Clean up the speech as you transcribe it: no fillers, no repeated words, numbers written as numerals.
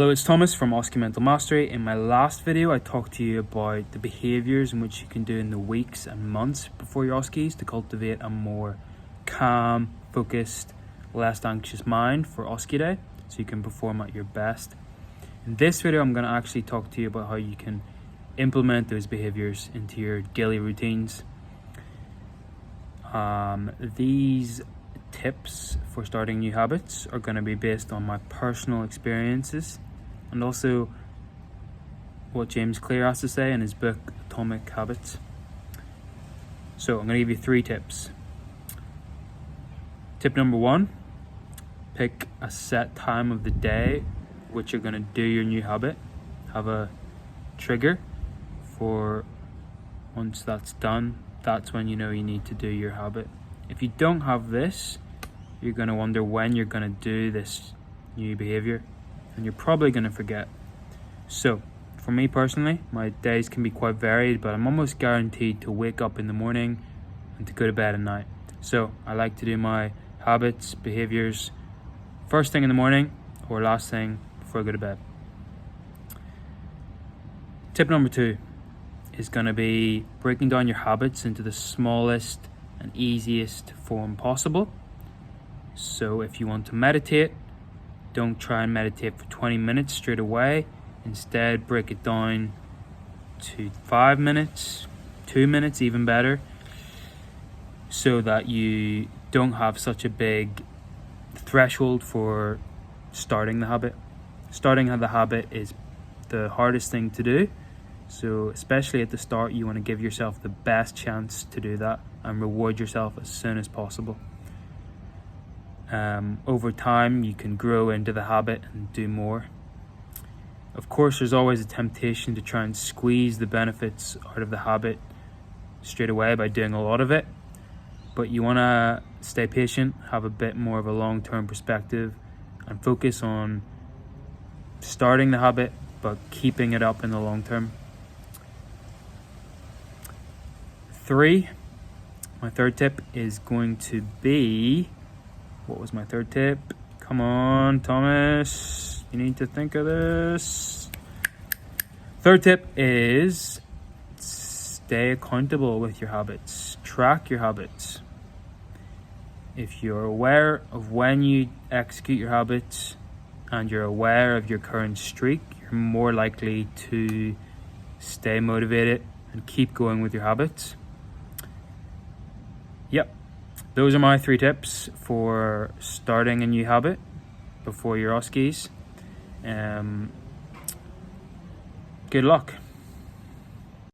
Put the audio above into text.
Hello, it's Thomas from OSCE Mental Mastery. In my last video, I talked to you about the behaviours in which you can do in the weeks and months before your OSCEs to cultivate a more calm, focused, less anxious mind for OSCE day, so you can perform at your best. In this video, I'm going to actually talk to you about how you can implement those behaviours into your daily routines. These tips for starting new habits are going to be based on my personal experiences and also what James Clear has to say in his book Atomic Habits. So I'm going to give you 3 tips. Tip number 1, pick a set time of the day which you're going to do your new habit. Have a trigger for once that's done, that's when you know you need to do your habit. If you don't have this, you're going to wonder when you're going to do this new behavior, and you're probably going to forget. So, for me personally, my days can be quite varied, but I'm almost guaranteed to wake up in the morning and to go to bed at night. So, I like to do my habits, behaviors, first thing in the morning or last thing before I go to bed. Tip number 2 is going to be breaking down your habits into the smallest and easiest form possible. So if you want to meditate, don't try and meditate for 20 minutes straight away. Instead, break it down to 5 minutes, 2 minutes, even better, so that you don't have such a big threshold for starting the habit. Starting the habit is the hardest thing to do. So especially at the start, you want to give yourself the best chance to do that and reward yourself as soon as possible. Over time, you can grow into the habit and do more. Of course, there's always a temptation to try and squeeze the benefits out of the habit straight away by doing a lot of it. But you want to stay patient, have a bit more of a long-term perspective, and focus on starting the habit, but keeping it up in the long term. 3, my third tip is going to be, what was my third tip? Come on, Thomas, you need to think of this. Third tip is stay accountable with your habits. Track your habits. If you're aware of when you execute your habits and you're aware of your current streak, you're more likely to stay motivated and keep going with your habits. Yep, those are my 3 tips for starting a new habit before your OSCEs. Good luck.